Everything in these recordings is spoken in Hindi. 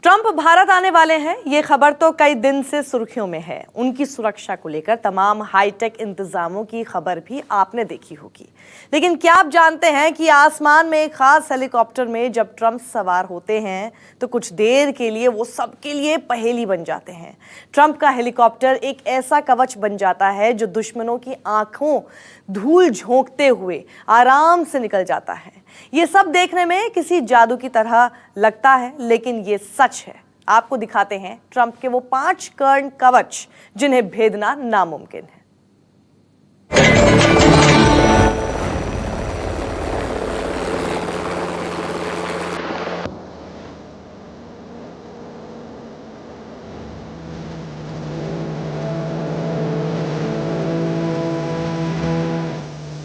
ट्रंप भारत आने वाले हैं, ये खबर तो कई दिन से सुर्खियों में है। उनकी सुरक्षा को लेकर तमाम हाईटेक इंतजामों की खबर भी आपने देखी होगी। लेकिन क्या आप जानते हैं कि आसमान में एक खास हेलीकॉप्टर में जब ट्रंप सवार होते हैं तो कुछ देर के लिए वो सबके लिए पहेली बन जाते हैं। ट्रंप का हेलीकॉप्टर एक ऐसा कवच बन जाता है जो दुश्मनों की आंखों धूल झोंकते हुए आराम से निकल जाता है। ये सब देखने में किसी जादू की तरह लगता है, लेकिन ये सच है। आपको दिखाते हैं ट्रंप के वो 5 कर्ण कवच जिन्हें भेदना नामुमकिन है।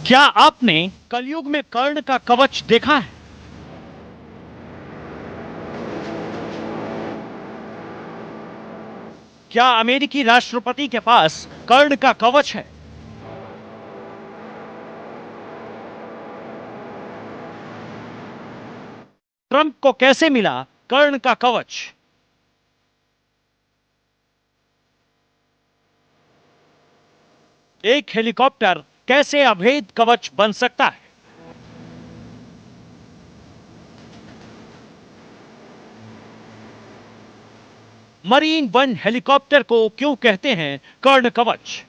क्या आपने कलयुग में कर्ण का कवच देखा है? क्या अमेरिकी राष्ट्रपति के पास कर्ण का कवच है? ट्रंप को कैसे मिला कर्ण का कवच? एक हेलीकॉप्टर कैसे अभेद कवच बन सकता है? मरीन वन हेलीकॉप्टर को क्यों कहते हैं कर्ण कवच?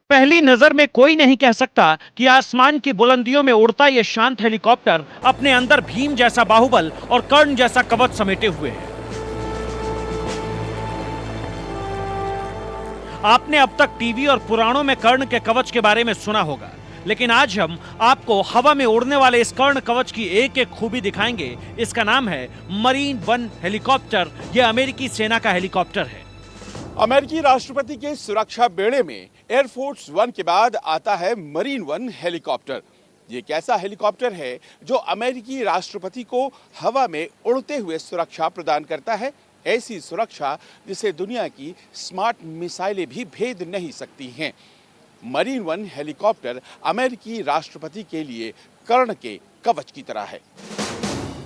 पहली नजर में कोई नहीं कह सकता कि आसमान की बुलंदियों में उड़ता यह शांत हेलीकॉप्टर अपने अंदर भीम जैसा बाहुबल और कर्ण जैसा कवच समेटे हुए है। आपने अब तक टीवी और पुराणों में कर्ण के कवच के बारे में सुना होगा, लेकिन आज हम आपको हवा में उड़ने वाले इस कर्ण कवच की एक एक खूबी दिखाएंगे। इसका नाम है मरीन वन हेलीकॉप्टर। यह अमेरिकी सेना का हेलीकॉप्टर है। अमेरिकी राष्ट्रपति के सुरक्षा बेड़े में एयरफोर्स वन के बाद आता है मरीन वन हेलीकॉप्टर। ये एक ऐसा हेलीकॉप्टर है जो अमेरिकी राष्ट्रपति को हवा में उड़ते हुए सुरक्षा प्रदान करता है। ऐसी सुरक्षा जिसे दुनिया की स्मार्ट मिसाइलें भी भेद नहीं सकती हैं। मरीन वन हेलीकॉप्टर अमेरिकी राष्ट्रपति के लिए कर्ण के कवच की तरह है।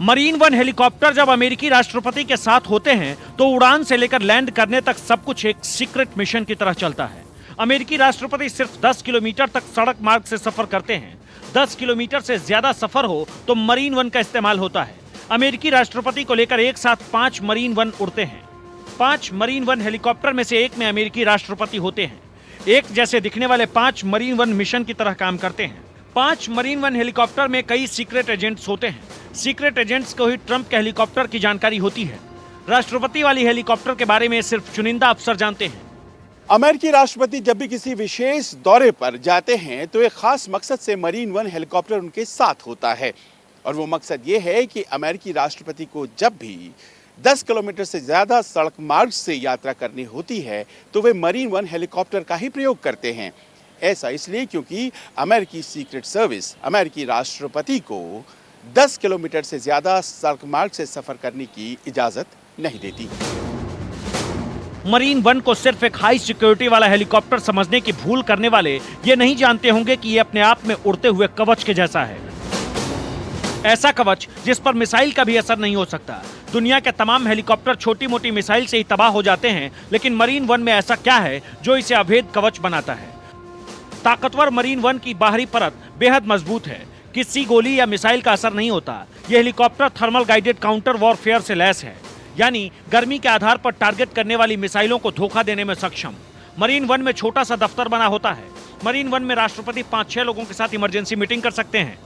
मरीन वन हेलीकॉप्टर जब अमेरिकी राष्ट्रपति के साथ होते हैं तो उड़ान से लेकर लैंड करने तक सब कुछ एक सीक्रेट मिशन की तरह चलता है। अमेरिकी राष्ट्रपति सिर्फ 10 किलोमीटर तक सड़क मार्ग से सफर करते हैं। 10 किलोमीटर से ज्यादा सफर हो तो मरीन वन का इस्तेमाल होता है। अमेरिकी राष्ट्रपति को लेकर एक साथ 5 मरीन वन उड़ते हैं। 5 मरीन वन हेलीकॉप्टर में से एक में अमेरिकी राष्ट्रपति होते हैं। एक जैसे दिखने वाले 5 मरीन वन मिशन की तरह काम करते हैं। 5 मरीन वन हेलीकॉप्टर में कई सीक्रेट एजेंट्स होते हैं। सीक्रेट एजेंट्स को ही ट्रंप के हेलीकॉप्टर की जानकारी होती है। राष्ट्रपति वाली हेलीकॉप्टर के बारे में सिर्फ चुनिंदा अफसर जानते हैं। अमेरिकी राष्ट्रपति जब भी किसी विशेष दौरे पर जाते हैं तो एक खास मकसद से मरीन वन हेलीकॉप्टर उनके साथ होता है, और वो मकसद ये है कि अमेरिकी राष्ट्रपति को जब भी 10 किलोमीटर से ज्यादा सड़क मार्ग से यात्रा करनी होती है तो वे मरीन वन हेलीकॉप्टर का ही प्रयोग करते हैं। ऐसा इसलिए क्योंकि अमेरिकी सीक्रेट सर्विस अमेरिकी राष्ट्रपति को 10 किलोमीटर से ज्यादा सड़क मार्ग से सफर करने की इजाजत नहीं देती। मरीन वन को सिर्फ एक हाई सिक्योरिटी वाला हेलीकॉप्टर समझने की भूल करने वाले ये नहीं जानते होंगे कि ये अपने आप में उड़ते हुए कवच के जैसा है। ऐसा कवच जिस पर मिसाइल का भी असर नहीं हो सकता। दुनिया के तमाम हेलीकॉप्टर छोटी मोटी मिसाइल से ही तबाह हो जाते हैं, लेकिन मरीन वन में ऐसा क्या है जो इसे अभेद कवच बनाता है? ताकतवर मरीन वन की बाहरी परत बेहद मजबूत है। किसी गोली या मिसाइल का असर नहीं होता। यह helicopter thermal guided counter warfare से लैस है, यानी गर्मी के आधार पर टारगेट करने वाली मिसाइलों को धोखा देने में सक्षम। मरीन वन में छोटा सा दफ्तर बना होता है। मरीन वन में राष्ट्रपति 5-6 लोगों के साथ इमरजेंसी मीटिंग कर सकते हैं।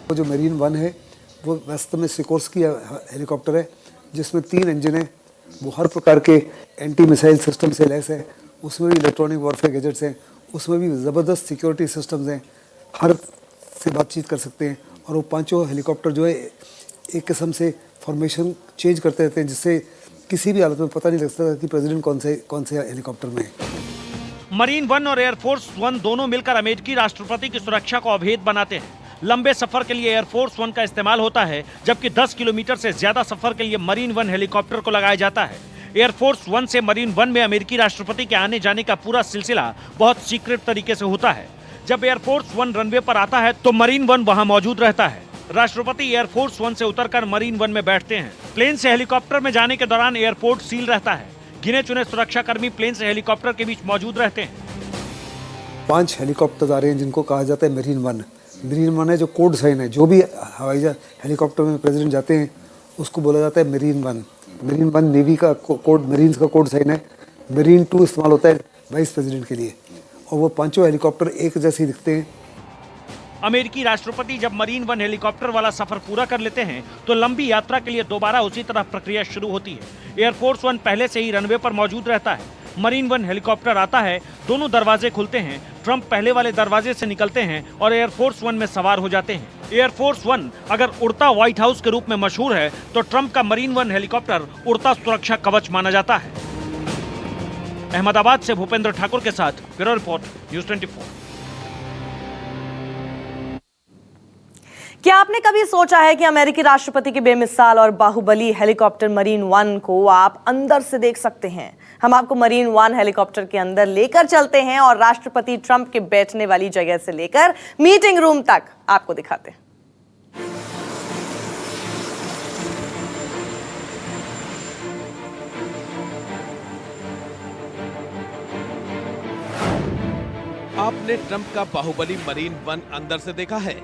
वो जो मरीन वन है वो वास्तव में सिकोर्स्की हेलीकॉप्टर है, जिसमें 3 इंजन है। वो हर प्रकार के एंटी मिसाइल सिस्टम से लैस है। उसमें भी इलेक्ट्रॉनिक वॉरफेयर गैजेट्स हैं, उसमें भी ज़बरदस्त सिक्योरिटी सिस्टम्स हैं। हर से बातचीत कर सकते हैं। और वो 5 हेलीकॉप्टर जो है एक किस्म से फॉर्मेशन चेंज करते रहते हैं, जिससे किसी भी हालत में पता नहीं लगता कि प्रेसिडेंट कौन से हेलीकॉप्टर में है। मरीन वन और एयरफोर्स वन दोनों मिलकर अमेरिकी राष्ट्रपति की सुरक्षा को अभेद बनाते हैं। लंबे सफर के लिए एयरफोर्स वन का इस्तेमाल होता है, जबकि 10 किलोमीटर से ज्यादा सफर के लिए मरीन वन हेलीकॉप्टर को लगाया जाता है। एयरफोर्स वन से मरीन वन में अमेरिकी राष्ट्रपति के आने जाने का पूरा सिलसिला बहुत सीक्रेट तरीके से होता है। जब एयरफोर्स वन रनवे पर आता है तो मरीन वन वहां मौजूद रहता है। राष्ट्रपति एयरफोर्स वन से उतरकर मरीन वन में बैठते हैं। प्लेन से हेलीकॉप्टर में जाने के दौरान एयरपोर्ट सील रहता है। गिने चुने सुरक्षाकर्मी प्लेन से हेलीकॉप्टर के बीच मौजूद रहते हैं। 5 हेलीकॉप्टर आ रहे हैं जिनको कहा जाता है मरीन वन। मरीन वन है जो कोड साइन है, जो भी हवाई जहाज हेलीकॉप्टर में प्रेसिडेंट जाते हैं उसको बोला जाता है marine one. Marine one navy का कोड, मरीन्स का कोड साइन है। मरीन 2 इस्तेमाल होता है वाइस प्रेसिडेंट के लिए, और वो पांचों हेलीकॉप्टर एक जैसे ही दिखते हैं। अमेरिकी राष्ट्रपति जब मरीन वन हेलीकॉप्टर वाला सफर पूरा कर लेते हैं तो लंबी यात्रा के लिए दोबारा उसी तरह प्रक्रिया शुरू होती है। एयरफोर्स वन पहले से ही रनवे पर मौजूद रहता है। मरीन वन हेलीकॉप्टर आता है, दोनों दरवाजे खुलते हैं। ट्रंप पहले वाले दरवाजे से निकलते हैं और एयरफोर्स वन में सवार हो जाते हैं। एयरफोर्स वन अगर उड़ता व्हाइट हाउस के रूप में मशहूर है तो ट्रंप का मरीन वन हेलीकॉप्टर उड़ता सुरक्षा कवच माना जाता है। अहमदाबाद से भूपेंद्र ठाकुर के साथ ब्यूरो रिपोर्ट, न्यूज़ 24। क्या आपने कभी सोचा है कि अमेरिकी राष्ट्रपति के बेमिसाल और बाहुबली हेलीकॉप्टर मरीन वन को आप अंदर से देख सकते हैं? हम आपको मरीन वन हेलीकॉप्टर के अंदर लेकर चलते हैं और राष्ट्रपति ट्रंप के बैठने वाली जगह से लेकर मीटिंग रूम तक आपको दिखाते हैं। आपने ट्रंप का बाहुबली मरीन वन अंदर से देखा है?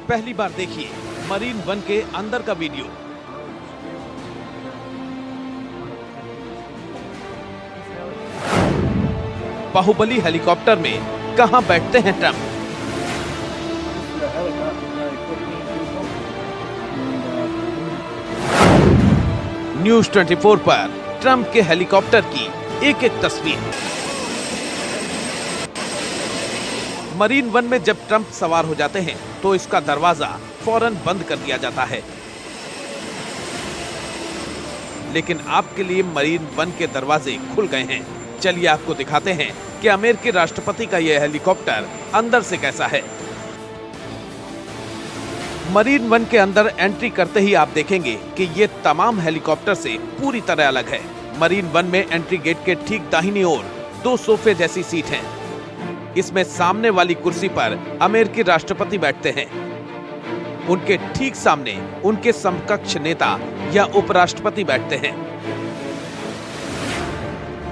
पहली बार देखिए मरीन वन के अंदर का वीडियो। बाहुबली हेलीकॉप्टर में कहां बैठते हैं ट्रंप? न्यूज़ 24 पर ट्रंप के हेलीकॉप्टर की एक एक तस्वीर। मरीन वन में जब ट्रंप सवार हो जाते हैं तो इसका दरवाजा फौरन बंद कर दिया जाता है, लेकिन आपके लिए मरीन वन के दरवाजे खुल गए हैं। चलिए आपको दिखाते हैं कि अमेरिकी राष्ट्रपति का यह हेलीकॉप्टर अंदर से कैसा है। मरीन वन के अंदर एंट्री करते ही आप देखेंगे कि ये तमाम हेलीकॉप्टर से पूरी तरह अलग है। मरीन वन में एंट्री गेट के ठीक दाहिनी ओर 2 सोफे जैसी सीट हैं। इसमें सामने वाली कुर्सी पर अमेरिकी राष्ट्रपति बैठते हैं। उनके ठीक सामने उनके समकक्ष नेता या उपराष्ट्रपति बैठते हैं।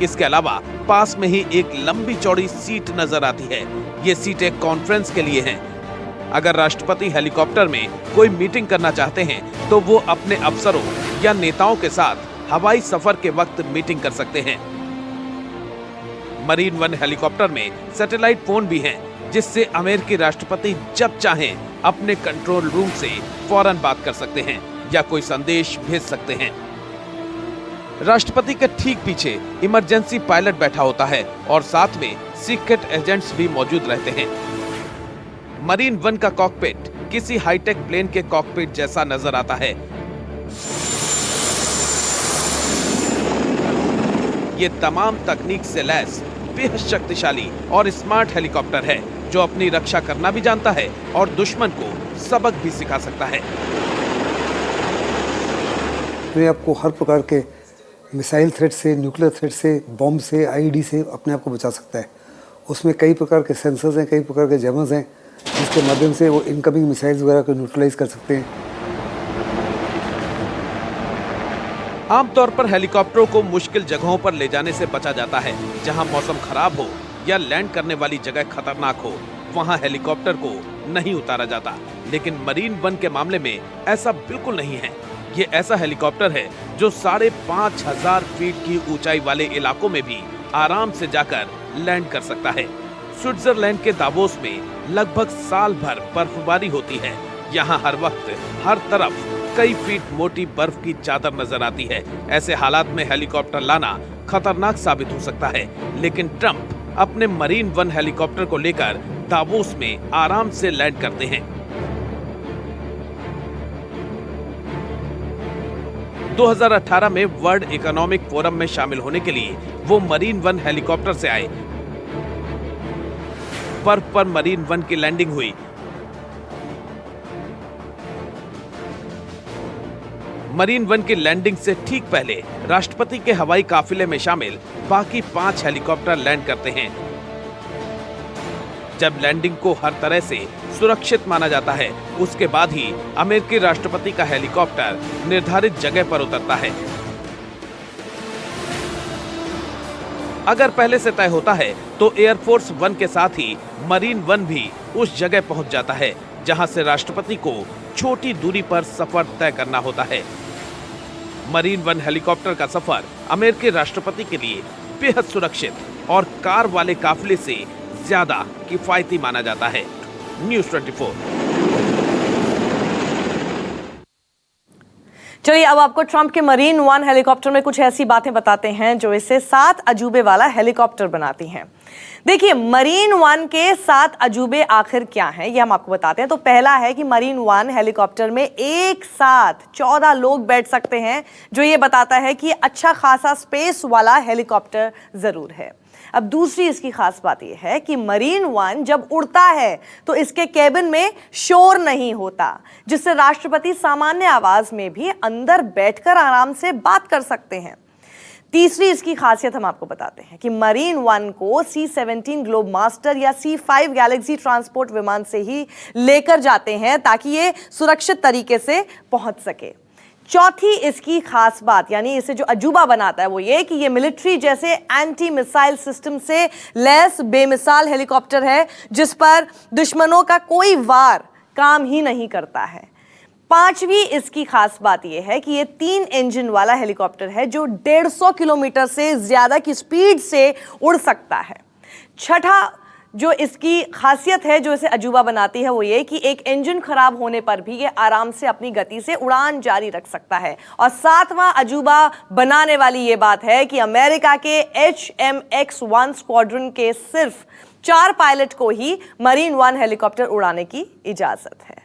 इसके अलावा पास में ही एक लंबी चौड़ी सीट नजर आती है। ये सीट एक कॉन्फ्रेंस के लिए है। अगर राष्ट्रपति हेलीकॉप्टर में कोई मीटिंग करना चाहते हैं तो वो अपने अफसरों या नेताओं के साथ हवाई सफर के वक्त मीटिंग कर सकते हैं। मरीन वन हेलीकॉप्टर में सैटेलाइट फोन भी हैं, जिससे अमेरिकी राष्ट्रपति जब चाहें अपने कंट्रोल रूम से फौरन बात कर सकते हैं या कोई संदेश भेज सकते हैं। राष्ट्रपति के ठीक पीछे इमरजेंसी पायलट बैठा होता है और साथ में सीक्रेट एजेंट्स भी मौजूद रहते हैं। मरीन वन का कॉकपिट किसी हाईटेक प्लेन के कॉकपिट जैसा नजर आता है। ये तमाम तकनीक से लैस बेहद शक्तिशाली और स्मार्ट हेलीकॉप्टर है, जो अपनी रक्षा करना भी जानता है और दुश्मन को सबक भी सिखा सकता है। ये आपको हर प्रकार के मिसाइल थ्रेट से, न्यूक्लियर थ्रेट से, बॉम्ब से, आईईडी से अपने आप को बचा सकता है। उसमें कई प्रकार के सेंसर्स हैं, कई प्रकार के जैमर्स हैं, जिसके माध्यम से वो इनकमिंग मिसाइल्स वगैरह को न्यूट्रलाइज कर सकते हैं। आमतौर पर हेलीकॉप्टरों को मुश्किल जगहों पर ले जाने से बचा जाता है। जहां मौसम खराब हो या लैंड करने वाली जगह खतरनाक हो, वहां हेलीकॉप्टर को नहीं उतारा जाता। लेकिन मरीन वन के मामले में ऐसा बिल्कुल नहीं है। ये ऐसा हेलीकॉप्टर है जो 5,500 फीट की ऊंचाई वाले इलाकों में भी आराम से जाकर लैंड कर सकता है। स्विट्जरलैंड के दावोस में लगभग साल भर बर्फबारी होती है। यहाँ हर वक्त हर तरफ कई फीट मोटी बर्फ की चादर नजर आती है। ऐसे हालात में हेलीकॉप्टर लाना खतरनाक साबित हो सकता है, लेकिन ट्रंप अपने मरीन वन हेलीकॉप्टर को लेकर दावोस में आराम से लैंड करते हैं। 2018 में वर्ल्ड इकोनॉमिक फोरम में शामिल होने के लिए वो मरीन वन हेलीकॉप्टर से आए। बर्फ पर मरीन वन की लैंडिंग हुई। मरीन वन की लैंडिंग से ठीक पहले राष्ट्रपति के हवाई काफिले में शामिल बाकी 5 हेलीकॉप्टर लैंड करते हैं। जब लैंडिंग को हर तरह से सुरक्षित माना जाता है, उसके बाद ही अमेरिकी राष्ट्रपति का हेलीकॉप्टर निर्धारित जगह पर उतरता है। अगर पहले से तय होता है तो एयरफोर्स वन के साथ ही मरीन वन भी उस जगह पहुंच जाता है जहां से राष्ट्रपति को छोटी दूरी पर सफर तय करना होता है। मरीन वन हेलीकॉप्टर का सफर अमेरिकी राष्ट्रपति के लिए बेहद सुरक्षित और कार वाले काफिले से ज्यादा किफायती माना जाता है। न्यूज़ 24। चलिए अब आपको ट्रंप के मरीन वन हेलीकॉप्टर में कुछ ऐसी बातें बताते हैं जो इसे 7 अजूबे वाला हेलीकॉप्टर बनाती हैं। देखिए, मरीन वन के 7 अजूबे आखिर क्या हैं, ये हम आपको बताते हैं। तो पहला है कि मरीन वन हेलीकॉप्टर में एक साथ 14 लोग बैठ सकते हैं, जो ये बताता है कि अच्छा खासा स्पेस वाला हेलीकॉप्टर जरूर है। अब दूसरी इसकी खास बात यह है कि मरीन वन जब उड़ता है तो इसके केबिन में शोर नहीं होता, जिससे राष्ट्रपति सामान्य आवाज में भी अंदर बैठकर आराम से बात कर सकते हैं। तीसरी इसकी खासियत हम आपको बताते हैं कि मरीन वन को C-17 ग्लोब मास्टर या C-5 गैलेक्सी ट्रांसपोर्ट विमान से ही लेकर जाते हैं ताकि ये सुरक्षित तरीके से पहुंच सके। चौथी इसकी खास बात, यानी इसे जो अजूबा बनाता है, वो ये कि ये मिलिट्री जैसे एंटी मिसाइल सिस्टम से लैस बेमिसाल हेलीकॉप्टर है, जिस पर दुश्मनों का कोई वार काम ही नहीं करता है। पांचवी इसकी खास बात यह है कि ये 3 इंजन वाला हेलीकॉप्टर है जो 150 किलोमीटर से ज्यादा की स्पीड से उड़ सकता है। छठा जो इसकी खासियत है जो इसे अजूबा बनाती है, वो ये कि एक इंजन खराब होने पर भी ये आराम से अपनी गति से उड़ान जारी रख सकता है। और 7वां अजूबा बनाने वाली ये बात है कि अमेरिका के HMX-1 स्क्वाड्रन के सिर्फ 4 पायलट को ही मरीन वन हेलीकॉप्टर उड़ाने की इजाजत है।